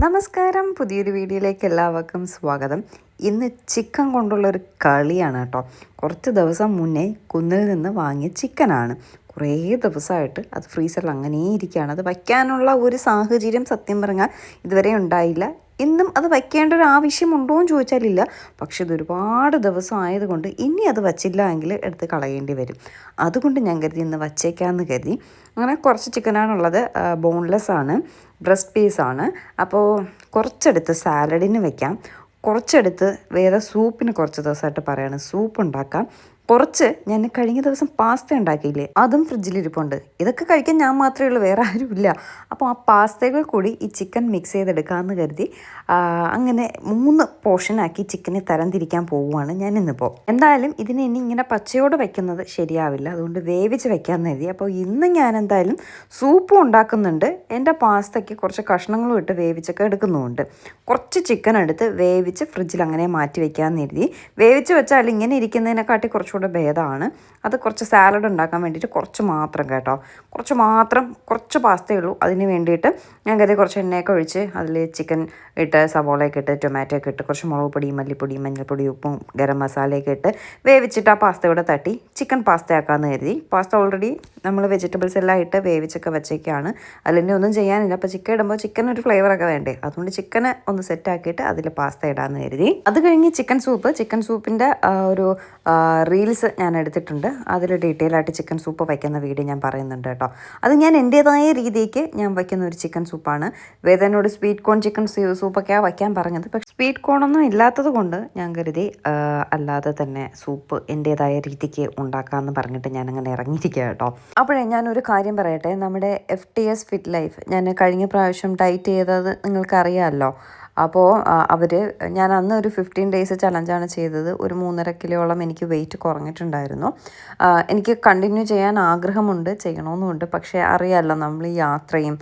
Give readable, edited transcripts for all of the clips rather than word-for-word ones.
നമസ്കാരം, പുതിയൊരു വീഡിയോയിലേക്ക് എല്ലാവർക്കും സ്വാഗതം. ഇന്ന് ചിക്കൻ കൊണ്ടുള്ളൊരു കളിയാണ് കേട്ടോ. കുറച്ച് ദിവസം മുന്നേ കുന്നിൽ നിന്ന് വാങ്ങിയ ചിക്കനാണ്. കുറേ ദിവസമായിട്ട് അത് ഫ്രീസറിൽ അങ്ങനെ ഇരിക്കുകയാണ്. അത് വയ്ക്കാനുള്ള ഒരു സാഹചര്യം സത്യം പറഞ്ഞാൽ ഇതുവരെ ഉണ്ടായില്ല. ഇന്നും അത് വയ്ക്കേണ്ട ഒരു ആവശ്യമുണ്ടോ എന്ന് ചോദിച്ചാലില്ല. പക്ഷെ ഇത് ഒരുപാട് ദിവസം ആയതുകൊണ്ട് ഇനി അത് വച്ചില്ല എങ്കിൽ എടുത്ത് കളയേണ്ടി വരും. അതുകൊണ്ട് ഞാൻ കരുതി ഇന്ന് വച്ചേക്കാമെന്ന് കരുതി. അങ്ങനെ കുറച്ച് ചിക്കനാണുള്ളത്. ബോൺലെസ് ആണ്, ബ്രസ്റ്റ് പീസാണ്. അപ്പോൾ കുറച്ചെടുത്ത് സാലഡിന് വെക്കാം, കുറച്ചെടുത്ത് വേറെ സൂപ്പിന് കുറച്ച് ദിവസമായിട്ട് പറയാണ് സൂപ്പ് ഉണ്ടാക്കാം. കുറച്ച് ഞാൻ കഴിഞ്ഞ ദിവസം പാസ്ത ഉണ്ടാക്കിയില്ലേ, അതും ഫ്രിഡ്ജിലിരിപ്പുണ്ട്. ഇതൊക്കെ കഴിക്കാൻ ഞാൻ മാത്രമേ ഉള്ളൂ, വേറെ ആരുമില്ല. അപ്പോൾ ആ പാസ്തകൾ കൂടി ഈ ചിക്കൻ മിക്സ് ചെയ്തെടുക്കാമെന്ന് കരുതി അങ്ങനെ 3 പോർഷനാക്കി ചിക്കനെ തരംതിരിക്കാൻ പോവുകയാണ് ഞാൻ ഇന്നിപ്പോൾ. എന്തായാലും ഇതിനെ ഇനി ഇങ്ങനെ പച്ചയോട് വയ്ക്കുന്നത് ശരിയാവില്ല, അതുകൊണ്ട് വേവിച്ച് വയ്ക്കാമെന്ന് കരുതി. അപ്പോൾ ഇന്ന് ഞാൻ എന്തായാലും സൂപ്പും ഉണ്ടാക്കുന്നുണ്ട്. എൻ്റെ പാസ്തയ്ക്ക് കുറച്ച് കഷ്ണങ്ങളും ഇട്ട് വേവിച്ചൊക്കെ എടുക്കുന്നുമുണ്ട്. കുറച്ച് ചിക്കൻ എടുത്ത് വേവിച്ച് ഫ്രിഡ്ജിൽ അങ്ങനെ മാറ്റി വയ്ക്കാമെന്ന് കരുതി. വേവിച്ച് വെച്ചാൽ ഇങ്ങനെ ഇരിക്കുന്നതിനെക്കാട്ടി കുറച്ചുകൂടെ ഭേദമാണ്. അത് കുറച്ച് സാലഡ് ഉണ്ടാക്കാൻ വേണ്ടിയിട്ട് കുറച്ച് മാത്രം കേട്ടോ, കുറച്ച് പാസ്തയേ ഉള്ളൂ. അതിന് വേണ്ടിയിട്ട് ഞാൻ കരുതി കുറച്ച് എണ്ണയൊക്കെ ഒഴിച്ച് അതിൽ ചിക്കൻ ഇട്ട് സവോളയൊക്കെ ഇട്ട് ടൊമാറ്റോ ഒക്കെ ഇട്ട് കുറച്ച് മുളക് പൊടി, മല്ലിപ്പൊടി, മഞ്ഞൾപ്പൊടി, ഉപ്പും ഗരം മസാലയൊക്കെ ഇട്ട് വേവിച്ചിട്ട് ആ പാസ്തയോടെ തട്ടി ചിക്കൻ പാസ്തയാക്കാമെന്ന് കരുതി. പാസ്ത ഓൾറെഡി നമ്മൾ വെജിറ്റബിൾസ് എല്ലാം ഇട്ട് വേവിച്ചൊക്കെ വെച്ചേക്കാണ്. അതിലിനി ഒന്നും ചെയ്യാനില്ല. അപ്പോൾ ചിക്കൻ ഇടുമ്പോൾ ചിക്കൻ ഒരു ഫ്ലേവറൊക്കെ വേണ്ടേ, അതുകൊണ്ട് ചിക്കനെ ഒന്ന് സെറ്റാക്കിയിട്ട് അതിൽ പാസ്ത ഇടാമെന്ന് കരുതി. അത് കഴിഞ്ഞ് ചിക്കൻ സൂപ്പിൻ്റെ ഒരു റീൽസ് ഞാൻ എടുത്തിട്ടുണ്ട്. അതിൽ ഡീറ്റെയിൽ ആയിട്ട് ചിക്കൻ സൂപ്പ് വയ്ക്കുന്ന വീഡിയോ ഞാൻ പറയുന്നുണ്ട് കേട്ടോ. അത് ഞാൻ എൻ്റേതായ രീതിക്ക് ഞാൻ വയ്ക്കുന്ന ഒരു ചിക്കൻ സൂപ്പാണ്. വേദനോട് സ്വീറ്റ് കോൺ ചിക്കൻ സൂപ്പൊക്കെയാണ് വയ്ക്കാൻ പറഞ്ഞത്. പക്ഷേ സ്വീറ്റ് കോണൊന്നും ഇല്ലാത്തത് കൊണ്ട് ഞാൻ കരുതി അല്ലാതെ തന്നെ സൂപ്പ് എൻ്റേതായ രീതിക്ക് ഉണ്ടാക്കാമെന്ന് പറഞ്ഞിട്ട് ഞാനങ്ങനെ ഇറങ്ങിയിരിക്കുക കേട്ടോ. അപ്പോഴേ ഞാനൊരു കാര്യം പറയട്ടെ. നമ്മുടെ FTS ഫിറ്റ് ലൈഫ് ഞാൻ കഴിഞ്ഞ പ്രാവശ്യം ഡയറ്റ് ചെയ്തത് നിങ്ങൾക്കറിയാമല്ലോ. അപ്പോൾ ഞാൻ അന്ന് ഒരു 15 ഡേയ്സ് ചലഞ്ചാണ് ചെയ്തത്. ഒരു 3.5 കിലോളം എനിക്ക് വെയിറ്റ് കുറഞ്ഞിട്ടുണ്ടായിരുന്നു. എനിക്ക് കണ്ടിന്യൂ ചെയ്യാൻ ആഗ്രഹമുണ്ട്, ചെയ്യണമെന്നുമുണ്ട്. പക്ഷേ അറിയാമല്ലോ, നമ്മൾ ഈ യാത്രയും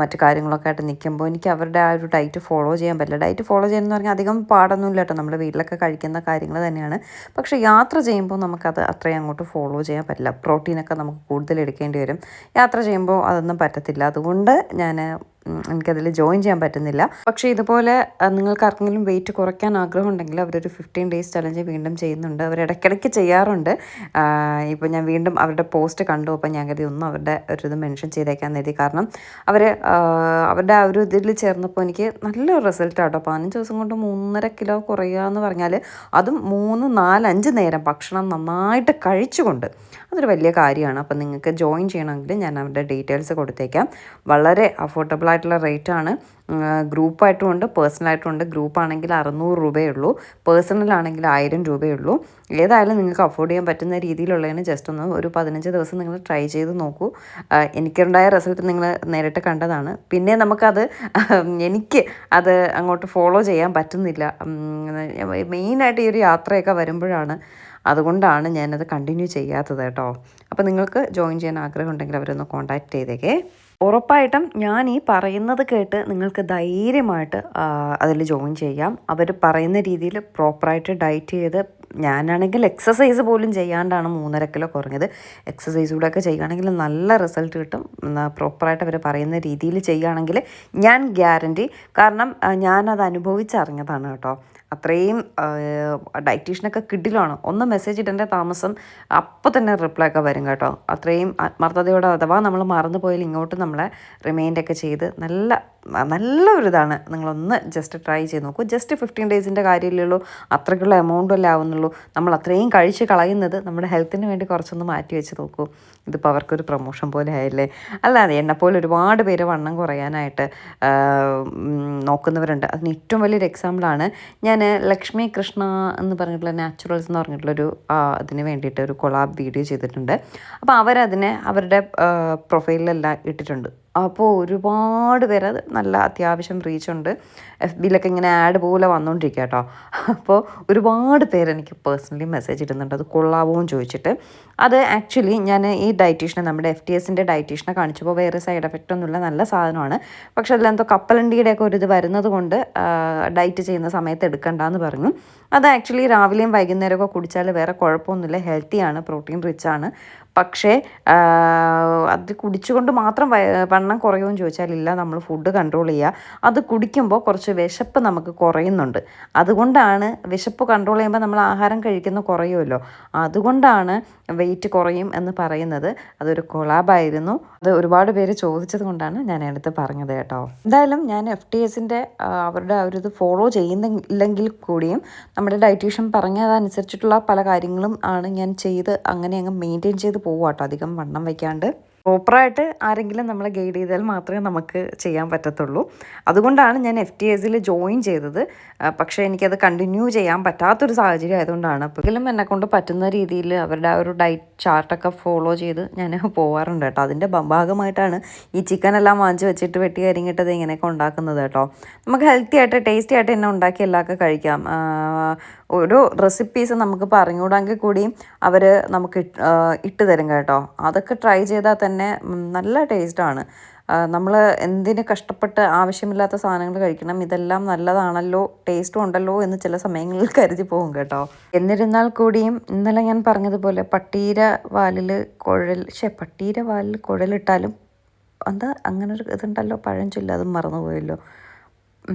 മറ്റു കാര്യങ്ങളൊക്കെ ആയിട്ട് നിൽക്കുമ്പോൾ എനിക്ക് അവരുടെ ആ ഒരു ഡയറ്റ് ഫോളോ ചെയ്യാൻ പറ്റില്ല. ഡയറ്റ് ഫോളോ ചെയ്യുന്നതെന്ന് പറഞ്ഞാൽ അധികം പാടൊന്നുമില്ല കേട്ടോ, നമ്മുടെ വീട്ടിലൊക്കെ കഴിക്കുന്ന കാര്യങ്ങൾ തന്നെയാണ്. പക്ഷേ യാത്ര ചെയ്യുമ്പോൾ നമുക്കത് അത്രയും അങ്ങോട്ട് ഫോളോ ചെയ്യാൻ പറ്റില്ല. പ്രോട്ടീനൊക്കെ നമുക്ക് കൂടുതൽ എടുക്കേണ്ടി വരും. യാത്ര ചെയ്യുമ്പോൾ അതൊന്നും പറ്റത്തില്ല. അതുകൊണ്ട് എനിക്കതിൽ ജോയിൻ ചെയ്യാൻ പറ്റുന്നില്ല. പക്ഷേ ഇതുപോലെ നിങ്ങൾക്ക് ആർക്കെങ്കിലും വെയിറ്റ് കുറയ്ക്കാൻ ആഗ്രഹമുണ്ടെങ്കിൽ അവരൊരു 15 ഡേയ്സ് ചലഞ്ച് വീണ്ടും ചെയ്യുന്നുണ്ട്. അവർ ഇടയ്ക്കിടയ്ക്ക് ചെയ്യാറുണ്ട്. ഇപ്പോൾ ഞാൻ വീണ്ടും അവരുടെ പോസ്റ്റ് കണ്ടു. അപ്പോൾ ഞാൻ കരുതി ഒന്നും അവരുടെ ഒരു ഇത് മെൻഷൻ ചെയ്തേക്കാൻ കരുതി. കാരണം അവരുടെ ആ ഒരു ഇതിൽ ചേർന്നപ്പോൾ എനിക്ക് നല്ലൊരു റിസൾട്ട് ആട്ടോ. 15 ദിവസം കൊണ്ട് 3.5 കിലോ കുറയുക എന്ന് പറഞ്ഞാൽ അതും 3, 4, 5 നേരം ഭക്ഷണം നന്നായിട്ട് കഴിച്ചുകൊണ്ട് അതൊരു വലിയ കാര്യമാണ്. അപ്പോൾ നിങ്ങൾക്ക് ജോയിൻ ചെയ്യണമെങ്കിൽ ഞാൻ അവരുടെ ഡീറ്റെയിൽസ് കൊടുത്തേക്കാം. വളരെ അഫോർഡബിൾ ആയിട്ടുള്ള റേറ്റാണ്. ഗ്രൂപ്പായിട്ടും ഉണ്ട്, പേഴ്സണലായിട്ടും ഉണ്ട്. ഗ്രൂപ്പാണെങ്കിൽ 600 രൂപയേ ഉള്ളൂ, പേഴ്സണലാണെങ്കിൽ 1000 രൂപയേ ഉള്ളൂ. ഏതായാലും നിങ്ങൾക്ക് അഫോർഡ് ചെയ്യാൻ പറ്റുന്ന രീതിയിലുള്ളതിന് ജസ്റ്റ് ഒന്ന് ഒരു 15 ദിവസം നിങ്ങൾ ട്രൈ ചെയ്ത് നോക്കൂ. എനിക്കുണ്ടായ റിസൾട്ട് നിങ്ങൾ നേരിട്ട് കണ്ടതാണ്. പിന്നെ നമുക്കത് എനിക്ക് അത് അങ്ങോട്ട് ഫോളോ ചെയ്യാൻ പറ്റുന്നില്ല. മെയിനായിട്ട് ഈ ഒരു യാത്രയൊക്കെ വരുമ്പോഴാണ്, അതുകൊണ്ടാണ് ഞാനത് കണ്ടിന്യൂ ചെയ്യാത്തത് കേട്ടോ. അപ്പോൾ നിങ്ങൾക്ക് ജോയിൻ ചെയ്യാൻ ആഗ്രഹമുണ്ടെങ്കിൽ അവരൊന്ന് കോൺടാക്റ്റ് ചെയ്തേക്കേ. ഉറപ്പായിട്ടും ഞാൻ ഈ പറയുന്നത് കേട്ട് നിങ്ങൾക്ക് ധൈര്യമായിട്ട് അതിൽ ജോയിൻ ചെയ്യാം. അവർ പറയുന്ന രീതിയിൽ പ്രോപ്പറായിട്ട് ഡയറ്റ് ചെയ്ത്, ഞാനാണെങ്കിൽ എക്സസൈസ് പോലും ചെയ്യാണ്ടാണ് 3.5 കിലോ കുറഞ്ഞത്. എക്സസൈസ് കൂടെ ഒക്കെ ചെയ്യുകയാണെങ്കിൽ നല്ല റിസൾട്ട് കിട്ടും. പ്രോപ്പറായിട്ട് അവർ പറയുന്ന രീതിയിൽ ചെയ്യുകയാണെങ്കിൽ ഞാൻ ഗ്യാരണ്ടി. കാരണം ഞാനത് അനുഭവിച്ചറിഞ്ഞതാണ് കേട്ടോ. അത്രയും ഡയറ്റീഷ്യനൊക്കെ കിഡിലാണ്. ഒന്ന് മെസ്സേജ് ഇടേണ്ട താമസം അപ്പോൾ തന്നെ റിപ്ലൈ ഒക്കെ വരും കേട്ടോ. അത്രയും ആത്മാർത്ഥതയോടെ, അഥവാ നമ്മൾ മറന്നു പോയാൽ ഇങ്ങോട്ട് നമ്മളെ റിമൈൻഡൊക്കെ ചെയ്ത് നല്ലൊരിതാണ്. നിങ്ങളൊന്ന് ജസ്റ്റ് ട്രൈ ചെയ്ത് നോക്കൂ. ജസ്റ്റ് 15 ഡേയ്സിൻ്റെ കാര്യമല്ലേ ഉള്ളൂ, അത്രയ്ക്കുള്ള എമൗണ്ട് അല്ലേ ആവുന്നുള്ളൂ. നമ്മൾ അത്രയും കഴിച്ച് കളയുന്നത് നമ്മുടെ ഹെൽത്തിന് വേണ്ടി കുറച്ചൊന്ന് മാറ്റി വെച്ച് നോക്കൂ. ഇതിപ്പോൾ അവർക്കൊരു പ്രൊമോഷൻ പോലെ ആയല്ലേ. അല്ലാതെ എന്നെപ്പോലെ ഒരുപാട് പേര് വണ്ണം കുറയാനായിട്ട് നോക്കുന്നവരുണ്ട്. അതിന് ഏറ്റവും വലിയൊരു എക്സാമ്പിളാണ് ഞാൻ ലക്ഷ്മി കൃഷ്ണ എന്ന് പറഞ്ഞിട്ടുള്ള നാച്ചുറൽസ് എന്ന് പറഞ്ഞിട്ടുള്ളൊരു അതിന് വേണ്ടിയിട്ട് ഒരു കൊളാബ് വീഡിയോ ചെയ്തിട്ടുണ്ട്. അപ്പോൾ അവരതിനെ അവരുടെ പ്രൊഫൈലിലെല്ലാം ഇട്ടിട്ടുണ്ട്. അപ്പോൾ ഒരുപാട് പേര്, അത് നല്ല അത്യാവശ്യം റീച്ചുണ്ട്. FBയിലൊക്കെ ഇങ്ങനെ ആഡ് പോലെ വന്നുകൊണ്ടിരിക്കുക കേട്ടോ. അപ്പോൾ ഒരുപാട് പേര് എനിക്ക് പേഴ്സണലി മെസ്സേജ് ഇടുന്നുണ്ട് അത് കൊള്ളാവോന്ന് ചോദിച്ചിട്ട്. അത് ആക്ച്വലി ഞാൻ ഈ ഡയറ്റീഷ്യനെ, നമ്മുടെ FTSൻ്റെ ഡയറ്റീഷ്യനെ കാണിച്ചപ്പോൾ വേറെ സൈഡ് എഫക്റ്റ് ഒന്നുമില്ല, നല്ല സാധനമാണ്. പക്ഷെ അതിലെന്തോ കപ്പലണ്ടിയുടെയൊക്കെ ഒരു ഇത് വരുന്നത് കൊണ്ട് ഡയറ്റ് ചെയ്യുന്ന സമയത്ത് എടുക്കണ്ടെന്ന് പറഞ്ഞു. അത് ആക്ച്വലി രാവിലെയും വൈകുന്നേരമൊക്കെ കുടിച്ചാൽ വേറെ കുഴപ്പമൊന്നുമില്ല, ഹെൽത്തിയാണ്, പ്രോട്ടീൻ റിച്ച് ആണ്. പക്ഷേ അത് കുടിച്ചുകൊണ്ട് മാത്രം വണ്ണം കുറയുമെന്ന് ചോദിച്ചാൽ ഇല്ല. നമ്മൾ ഫുഡ് കൺട്രോൾ ചെയ്യുക. അത് കുടിക്കുമ്പോൾ കുറച്ച് വിശപ്പ് നമുക്ക് കുറയുന്നുണ്ട്. അതുകൊണ്ടാണ് വിശപ്പ് കൺട്രോൾ ചെയ്യുമ്പോൾ നമ്മൾ ആഹാരം കഴിക്കുന്ന കുറയുമല്ലോ, അതുകൊണ്ടാണ് വെയിറ്റ് കുറയും എന്ന് പറയുന്നത്. അതൊരു കൊളാബായിരുന്നു. അത് ഒരുപാട് പേര് ചോദിച്ചത് കൊണ്ടാണ് ഞാൻ എടുത്ത് പറഞ്ഞത് കേട്ടോ. എന്തായാലും ഞാൻ FTSൻ്റെ അവരുടെ ആ ഒരു ഇത് ഫോളോ ചെയ്യുന്നില്ലെങ്കിൽ കൂടിയും നമ്മുടെ ഡയറ്റീഷ്യൻ പറഞ്ഞതനുസരിച്ചിട്ടുള്ള പല കാര്യങ്ങളും ആണ് ഞാൻ ചെയ്ത് അങ്ങനെ അങ്ങ് മെയിൻറ്റെയിൻ ചെയ്ത് പോവാട്ടോ, അധികം വണ്ണം വയ്ക്കാണ്ട്. പ്രോപ്പറായിട്ട് ആരെങ്കിലും നമ്മളെ ഗൈഡ് ചെയ്താൽ മാത്രമേ നമുക്ക് ചെയ്യാൻ പറ്റത്തുള്ളൂ. അതുകൊണ്ടാണ് ഞാൻ FTSയിൽ ജോയിൻ ചെയ്തത്. പക്ഷേ എനിക്കത് കണ്ടിന്യൂ ചെയ്യാൻ പറ്റാത്തൊരു സാഹചര്യം ആയതുകൊണ്ടാണ്. എങ്കിലും എന്നെക്കൊണ്ട് പറ്റുന്ന രീതിയിൽ അവരുടെ ആ ഒരു ഡയറ്റ് ചാർട്ടൊക്കെ ഫോളോ ചെയ്ത് ഞാൻ പോകാറുണ്ട് കേട്ടോ. അതിൻ്റെ ഭാഗമായിട്ടാണ് ഈ ചിക്കനെല്ലാം വാങ്ങിച്ച് വെച്ചിട്ട് വെട്ടി കരിങ്ങിട്ടത് ഇങ്ങനെയൊക്കെ ഉണ്ടാക്കുന്നത് കേട്ടോ. നമുക്ക് ഹെൽത്തി ആയിട്ട് ടേസ്റ്റി ആയിട്ട് തന്നെ ഉണ്ടാക്കി എല്ലാമൊക്കെ കഴിക്കാം. ഓരോ റെസിപ്പീസ് നമുക്ക് പറഞ്ഞുകൂടാങ്കിൽ കൂടിയും അവർ നമുക്ക് ഇട്ട് തരും കേട്ടോ. അതൊക്കെ ട്രൈ ചെയ്താൽ തന്നെ നല്ല ടേസ്റ്റാണ്. നമ്മൾ എന്തിന് കഷ്ടപ്പെട്ട് ആവശ്യമില്ലാത്ത സാധനങ്ങൾ കഴിക്കണം, ഇതെല്ലാം നല്ലതാണല്ലോ, ടേസ്റ്റും ഉണ്ടല്ലോ എന്ന് ചില സമയങ്ങളിൽ കരുതി പോകും കേട്ടോ. എന്നിരുന്നാൽ കൂടിയും ഇന്നലെ ഞാൻ പറഞ്ഞതുപോലെ പട്ടീര വാലിൽ കുഴലിട്ടാലും എന്താ അങ്ങനെ ഒരു ഇതുണ്ടല്ലോ, പഴഞ്ചൊല്ല്, അതും മറന്നുപോയല്ലോ.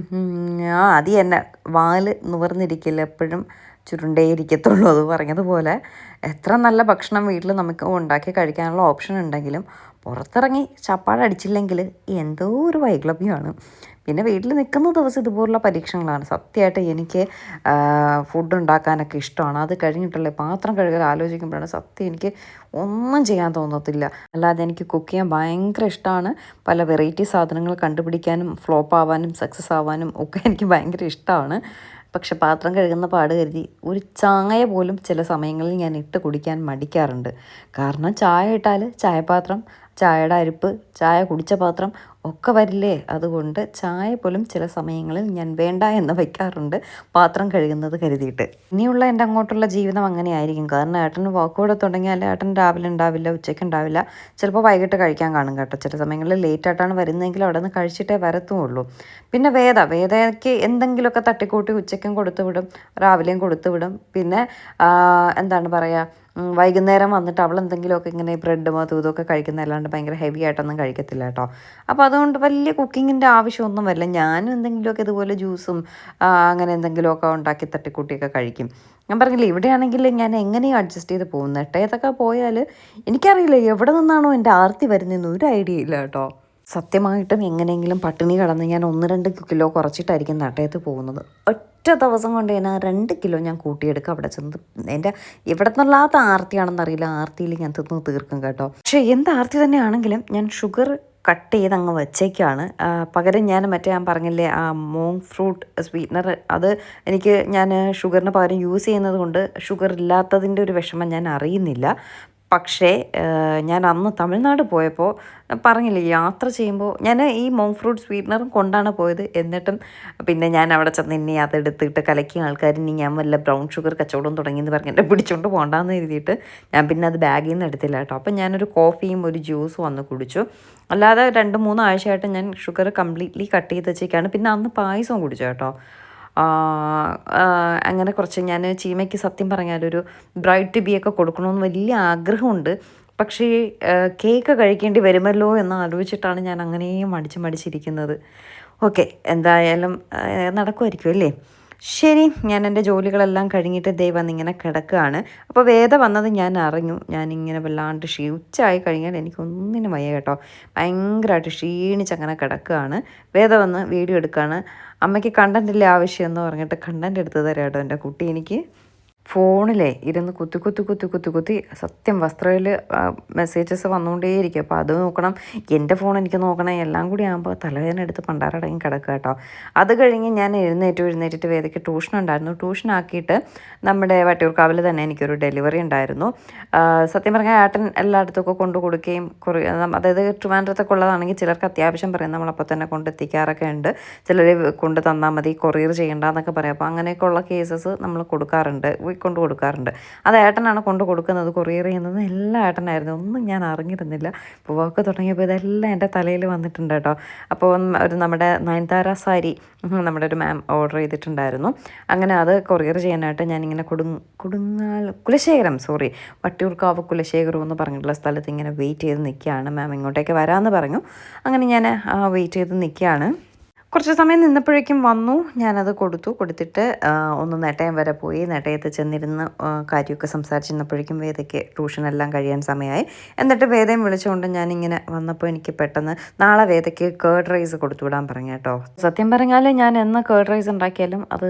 അത് തന്നെ, വാല് നിവർന്നിരിക്കില്ല, എപ്പോഴും ചുരുണ്ടേ ഇരിക്കത്തുള്ളൂ. അത് പറഞ്ഞതുപോലെ എത്ര നല്ല ഭക്ഷണം വീട്ടിൽ നമുക്ക് ഉണ്ടാക്കി കഴിക്കാനുള്ള ഓപ്ഷൻ ഉണ്ടെങ്കിലും പുറത്തിറങ്ങി ചപ്പാടടിച്ചില്ലെങ്കിൽ എന്തോ ഒരു വൈക്ലഭ്യമാണ്. പിന്നെ വീട്ടിൽ നിൽക്കുന്ന ദിവസം ഇതുപോലുള്ള പരീക്ഷണങ്ങളാണ്. സത്യമായിട്ട് എനിക്ക് ഫുഡ് ഉണ്ടാക്കാനൊക്കെ ഇഷ്ടമാണ്. അത് കഴിഞ്ഞിട്ടുള്ള പാത്രം കഴുകൽ ആലോചിക്കുമ്പോഴാണ് സത്യം എനിക്ക് ഒന്നും ചെയ്യാൻ തോന്നത്തില്ല. അല്ലാതെ എനിക്ക് കുക്ക് ചെയ്യാൻ ഭയങ്കര ഇഷ്ടമാണ്. പല വെറൈറ്റി സാധനങ്ങൾ കണ്ടുപിടിക്കാനും ഫ്ലോപ്പ് ആവാനും സക്സസ് ആവാനും ഒക്കെ എനിക്ക് ഭയങ്കര ഇഷ്ടമാണ്. പക്ഷെ പാത്രം കഴുകുന്ന പാട് കരുതി ഒരു ചായ പോലും ചില സമയങ്ങളിൽ ഞാൻ ഇട്ട് കുടിക്കാൻ മടിക്കാറുണ്ട്. കാരണം ചായ ഇട്ടാൽ ചായപാത്രം, ചായയുടെ അരിപ്പ്, ചായ കുടിച്ച പാത്രം ഒക്കെ വരില്ലേ. അതുകൊണ്ട് ചായ പോലും ചില സമയങ്ങളിൽ ഞാൻ വേണ്ട എന്ന് വയ്ക്കാറുണ്ട് പാത്രം കഴുകുന്നത് കരുതിയിട്ട്. ഇനിയുള്ള എൻ്റെ അങ്ങോട്ടുള്ള ജീവിതം അങ്ങനെ ആയിരിക്കും. കാരണം ഏട്ടന് വർക്കൗട്ട് തുടങ്ങിയാൽ ഏട്ടൻ രാവിലെ ഉണ്ടാവില്ല, ഉച്ചയ്ക്ക് ഉണ്ടാവില്ല, ചിലപ്പോൾ വൈകിട്ട് കഴിക്കാൻ കാണും കേട്ടോ. ചില സമയങ്ങളിൽ ലേറ്റായിട്ടാണ് വരുന്നതെങ്കിൽ അവിടെ നിന്ന് കഴിച്ചിട്ടേ വരത്തുള്ളൂ. പിന്നെ വേദയ്ക്ക് എന്തെങ്കിലുമൊക്കെ തട്ടിക്കൂട്ടി ഉച്ചയ്ക്കും കൊടുത്തു വിടും, രാവിലെയും കൊടുത്തു വിടും. പിന്നെ എന്താണ് പറയുക, വൈകുന്നേരം വന്നിട്ട് അവൾ എന്തെങ്കിലുമൊക്കെ ഇങ്ങനെ ബ്രെഡും അതും ഇതൊക്കെ കഴിക്കുന്ന, അല്ലാണ്ട് ഭയങ്കര ഹെവി ആയിട്ടൊന്നും കഴിക്കത്തില്ല കേട്ടോ. അപ്പോൾ അതുകൊണ്ട് വലിയ കുക്കിങ്ങിൻ്റെ ആവശ്യമൊന്നും വരില്ല. ഞാനും എന്തെങ്കിലുമൊക്കെ ഇതുപോലെ ജ്യൂസും അങ്ങനെ എന്തെങ്കിലുമൊക്കെ ഉണ്ടാക്കി തട്ടിക്കൂട്ടിയൊക്കെ കഴിക്കും. ഞാൻ പറഞ്ഞില്ലേ, ഇവിടെയാണെങ്കിൽ ഞാൻ എങ്ങനെയും അഡ്ജസ്റ്റ് ചെയ്ത് പോകുന്നത്. എട്ടയത്തൊക്കെ പോയാൽ എനിക്കറിയില്ല എവിടെ നിന്നാണോ എൻ്റെ ആർത്തി വരുന്നതെന്ന് ഒരു ഐഡിയ ഇല്ല കേട്ടോ. സത്യമായിട്ടും എങ്ങനെയെങ്കിലും പട്ടിണി കിടന്ന് ഞാൻ 1-2 കിലോ കുറച്ചിട്ടായിരിക്കും നട്ടയത്ത് പോകുന്നത്. ഒറ്റ ദിവസം കൊണ്ട് ഞാൻ 2 കിലോ ഞാൻ കൂട്ടിയെടുക്കുക. അവിടെ ചെന്ന് എൻ്റെ എവിടെ നിന്നുള്ളാത്ത ആർത്തിയാണെന്നറിയില്ല, ആർത്തിയിൽ ഞാൻ തിന്ന് തീർക്കും കേട്ടോ. പക്ഷേ എന്ത് ആർത്തി തന്നെയാണെങ്കിലും ഞാൻ ഷുഗർ കട്ട് ചെയ്ത് അങ്ങ് വച്ചേക്കാണ്. പകരം ഞാൻ ഞാൻ പറഞ്ഞില്ലേ മോങ് ഫ്രൂട്ട് സ്വീറ്റ്നർ, അത് ഞാൻ ഷുഗറിന് പകരം യൂസ് ചെയ്യുന്നത് കൊണ്ട് ഷുഗർ ഇല്ലാത്തതിൻ്റെ ഒരു വിഷമം ഞാൻ അറിയുന്നില്ല. പക്ഷേ ഞാൻ അന്ന് തമിഴ്നാട് പോയപ്പോൾ പറഞ്ഞില്ലേ, യാത്ര ചെയ്യുമ്പോൾ ഞാൻ ഈ മോങ് ഫ്രൂട്ട് സ്വീറ്റ്നറും കൊണ്ടാണ് പോയത്. എന്നിട്ടും പിന്നെ ഞാൻ അവിടെ ചെന്ന് ഇനി അതെടുത്തിട്ട് കലക്കിയ ആൾക്കാർ ഇനി ഞാൻ വല്ല ബ്രൗൺ ഷുഗർ കച്ചവടം തുടങ്ങിയെന്ന് പറഞ്ഞ് എന്നെ പിടിച്ചുകൊണ്ട് പോകണ്ടെന്ന് എഴുതിയിട്ട് ഞാൻ പിന്നെ അത് ബാഗിൽ നിന്ന് എടുത്തില്ല കേട്ടോ. അപ്പം ഞാനൊരു കോഫിയും ഒരു ജ്യൂസും വന്ന് കുടിച്ചു. അല്ലാതെ 2-3 ആഴ്ചയായിട്ട് ഞാൻ ഷുഗർ കംപ്ലീറ്റ്ലി കട്ട് ചെയ്ത് വെച്ചേക്കാണ്. പിന്നെ അന്ന് പായസവും കുടിച്ചു കേട്ടോ. അങ്ങനെ കുറച്ച് ഞാൻ ചീമയ്ക്ക് സത്യം പറഞ്ഞാലൊരു ബ്രൈഡ് ടു ബിയൊക്കെ കൊടുക്കണമെന്ന് വലിയ ആഗ്രഹമുണ്ട്. പക്ഷേ കേക്ക് കഴിക്കേണ്ടി വരുമല്ലോ എന്ന് ആലോചിച്ചിട്ടാണ് ഞാൻ അങ്ങനെയും മടിച്ചിരിക്കുന്നത്. ഓക്കെ, എന്തായാലും നടക്കുമായിരിക്കും അല്ലേ. ശരി, ഞാൻ എൻ്റെ ജോലികളെല്ലാം കഴിഞ്ഞിട്ട് വന്നിങ്ങനെ കിടക്കുകയാണ്. അപ്പോൾ വേദ വന്നത് ഞാൻ അറിഞ്ഞു. ഞാനിങ്ങനെ വല്ലാണ്ട് ഉച്ചയായി കഴിഞ്ഞാൽ എനിക്കൊന്നിനും വയ്യ കേട്ടോ. ഭയങ്കരമായിട്ട് ക്ഷീണിച്ചങ്ങനെ കിടക്കുകയാണ്. വേദ വന്ന് വീഡിയോ എടുക്കുകയാണ്. അമ്മയ്ക്ക് കണ്ടൻറ്റില്ല ആവശ്യമെന്ന് പറഞ്ഞിട്ട് കണ്ടൻറ്റ് എടുത്ത് തരാം കേട്ടോ എൻ്റെ കുട്ടി. എനിക്ക് ഫോണിലെ ഇരുന്ന് കുത്തി സത്യം വസ്ത്രയിൽ മെസ്സേജസ് വന്നുകൊണ്ടേയിരിക്കും. അപ്പോൾ അത് നോക്കണം, എൻ്റെ ഫോൺ എനിക്ക് നോക്കണം, എല്ലാം കൂടി ആകുമ്പോൾ തലവേദന എടുത്ത് പണ്ടാരടങ്ങി കിടക്കുക കേട്ടോ. അത് കഴിഞ്ഞ് ഞാൻ എഴുന്നേറ്റിട്ട് വേദയ്ക്ക് ട്യൂഷൻ ഉണ്ടായിരുന്നു. ട്യൂഷനാക്കിയിട്ട് നമ്മുടെ വട്ടിയൂർക്കാവിൽ തന്നെ എനിക്കൊരു ഡെലിവറി ഉണ്ടായിരുന്നു. സത്യം പറഞ്ഞാൽ ഏട്ടൻ എല്ലായിടത്തൊക്കെ കൊണ്ടു കൊടുക്കുകയും അതായത് ട്രിവാൻഡ്രത്തൊക്കെ ഉള്ളതാണെങ്കിൽ ചിലർക്ക് അത്യാവശ്യം പറയും, നമ്മളപ്പോൾ തന്നെ കൊണ്ടെത്തിക്കാറൊക്കെ ഉണ്ട്. ചിലർ കൊണ്ട് തന്നാൽ മതി, കൊറിയർ ചെയ്യണ്ടെന്നൊക്കെ പറയാം. അപ്പോൾ അങ്ങനെയൊക്കെ ഉള്ള കേസസ് നമ്മൾ കൊടുക്കാറുണ്ട്. കൊണ്ട് കൊടുക്കാറുണ്ട്. അത് ഏട്ടനാണ് കൊണ്ട് കൊടുക്കുന്നത്, കൊറിയർ ചെയ്യുന്നത് എല്ലാം ഏട്ടനായിരുന്നു. ഒന്നും ഞാൻ അറിഞ്ഞിരുന്നില്ല. ഇപ്പോൾ വർക്ക് തുടങ്ങിയപ്പോൾ ഇതെല്ലാം എൻ്റെ തലയിൽ വന്നിട്ടുണ്ട് കേട്ടോ. അപ്പോൾ ഒരു നമ്മുടെ നയൻതാര സാരി നമ്മുടെ ഒരു മാം ഓർഡർ ചെയ്തിട്ടുണ്ടായിരുന്നു. അങ്ങനെ അത് കൊറിയർ ചെയ്യാനായിട്ട് ഞാനിങ്ങനെ കുലശേഖരം വട്ടിയൂർക്കാവ് കുലശേഖരം എന്ന് പറഞ്ഞിട്ടുള്ള സ്ഥലത്ത് ഇങ്ങനെ വെയിറ്റ് ചെയ്ത് നിൽക്കുകയാണ്. മാം ഇങ്ങോട്ടേക്ക് വരാമെന്ന് പറഞ്ഞു. അങ്ങനെ ഞാൻ വെയിറ്റ് ചെയ്ത് നിൽക്കുകയാണ്. കുറച്ച് സമയം നിന്നപ്പോഴേക്കും വന്നു. ഞാനത് കൊടുത്തിട്ട് ഒന്ന് നെട്ടയം വരെ പോയി. നെട്ടയത്ത് ചെന്നിരുന്ന് കാര്യമൊക്കെ സംസാരിച്ചിരുന്നപ്പോഴേക്കും വേദയ്ക്ക് ട്യൂഷനെല്ലാം കഴിയാൻ സമയമായി. എന്നിട്ട് വേദയും വിളിച്ചുകൊണ്ട് ഞാനിങ്ങനെ വന്നപ്പോൾ എനിക്ക് പെട്ടെന്ന് നാളെ വേദയ്ക്ക് കേർഡ് റൈസ് കൊടുത്തുവിടാൻ പറഞ്ഞു കേട്ടോ. സത്യം പറഞ്ഞാൽ ഞാൻ എന്ന് കേർഡ് റൈസ് ഉണ്ടാക്കിയാലും അത്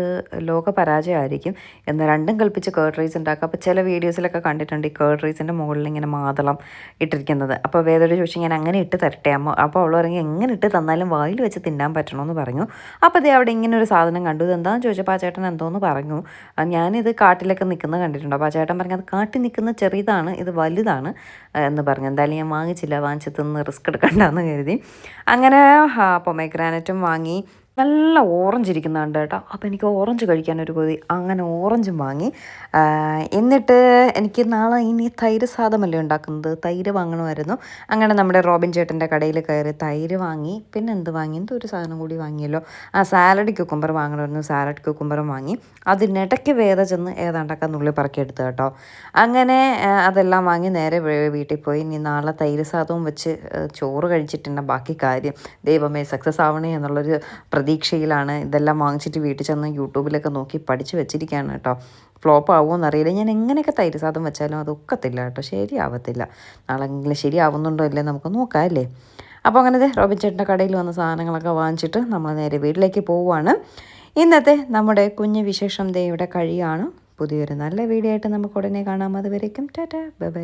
ലോക പരാജയമായിരിക്കും. എന്ന് രണ്ടും കൽപ്പിച്ച് കേർഡ് റൈസ് ഉണ്ടാക്കുക. അപ്പോൾ ചില വീഡിയോസിലൊക്കെ കണ്ടിട്ടുണ്ട് ഈ കേർഡ് റൈസിൻ്റെ മുകളിൽ ഇങ്ങനെ മാതളം ഇട്ടിരിക്കുന്നത്. അപ്പോൾ വേദയോട് ചോദിച്ചു ഞാൻ അങ്ങനെ ഇട്ട് തരട്ടെ അമ്മ. അപ്പോൾ അവൾ പറഞ്ഞ് എങ്ങനെ ഇട്ട് തന്നാലും വായിൽ വെച്ച് തിന്നാൻ പറ്റണമെന്ന് പറഞ്ഞു. അപ്പോൾ അതേ അവിടെ ഇങ്ങനെ ഒരു സാധനം കണ്ടു. ഇതെന്താണെന്ന് ചോദിച്ചപ്പോൾ ആ ചേട്ടൻ എന്തോന്ന് പറഞ്ഞു. ഞാനിത് കാട്ടിലൊക്കെ നിൽക്കുന്നത് കണ്ടിട്ടുണ്ട്. അപ്പോൾ ആ ചേട്ടൻ പറഞ്ഞു അത് കാട്ടിൽ നിൽക്കുന്ന ചെറിയതാണ്, ഇത് വലുതാണ് എന്ന് പറഞ്ഞു. എന്തായാലും ഞാൻ വാങ്ങിച്ച് തിന്ന് റിസ്ക് എടുക്കണ്ടെന്ന് കരുതി. അങ്ങനെ പൊമഗ്രാനറ്റും വാങ്ങി. നല്ല ഓറഞ്ച് ഇരിക്കുന്നുണ്ട് കേട്ടോ. അപ്പോൾ എനിക്ക് ഓറഞ്ച് കഴിക്കാനൊരു കൊതി. അങ്ങനെ ഓറഞ്ചും വാങ്ങി. എന്നിട്ട് എനിക്ക് നാളെ ഇനി തൈര് സാദമല്ലേ ഉണ്ടാക്കുന്നത്, തൈര് വാങ്ങണമായിരുന്നു. അങ്ങനെ നമ്മുടെ റോബിൻ ചേട്ടൻ്റെ കടയിൽ കയറി തൈര് വാങ്ങി. പിന്നെ എന്ത് വാങ്ങി, ഒരു സാധനം കൂടി വാങ്ങിയല്ലോ, സാലഡ് ക്യൂക്കുംബർ വാങ്ങണമായിരുന്നു. സാലഡ് ക്യൂക്കുംബറും വാങ്ങി. അതിനിടയ്ക്ക് വേദ ചെന്ന് ഏതാണ്ടൊക്കെ നുള്ളി പറക്കിയെടുത്ത് കേട്ടോ. അങ്ങനെ അതെല്ലാം വാങ്ങി നേരെ വീട്ടിൽ പോയി. ഇനി നാളെ തൈര് സാദവും വെച്ച് ചോറ് കഴിച്ചിട്ടുണ്ട് ബാക്കി കാര്യം. ദൈവമേ സക്സസ് ആവണേ എന്നുള്ളൊരു പ്രതീക്ഷയിലാണ്. ഇതെല്ലാം വാങ്ങിച്ചിട്ട് വീട്ടിൽ ചെന്ന് യൂട്യൂബിലൊക്കെ നോക്കി പഠിച്ച് വെച്ചിരിക്കുകയാണ് കേട്ടോ. ഫ്ലോപ്പ് ആവുമോ അറിയില്ല. ഞാൻ എങ്ങനെയൊക്കെ തൈര് സാദം വെച്ചാലും അത് ഒക്കത്തില്ല കേട്ടോ, ശരിയാവത്തില്ല. നാളെങ്കിലും ശരിയാവുന്നുണ്ടോ ഇല്ലേ നമുക്ക് നോക്കാം അല്ലേ. അപ്പോൾ അങ്ങനത്തെ റോബിൻ ചേട്ടൻ്റെ കടയിൽ വന്ന സാധനങ്ങളൊക്കെ വാങ്ങിച്ചിട്ട് നമ്മൾ നേരെ വീട്ടിലേക്ക് പോവുകയാണ്. ഇന്നത്തെ നമ്മുടെ കുഞ്ഞു വിശേഷം ദേ ഇവിടെ കഴിയാണ്. പുതിയൊരു നല്ല വീഡിയോ ആയിട്ട് നമുക്ക് ഉടനെ കാണാം. അതുവരേക്കും ടാറ്റാ ബൈ ബൈ.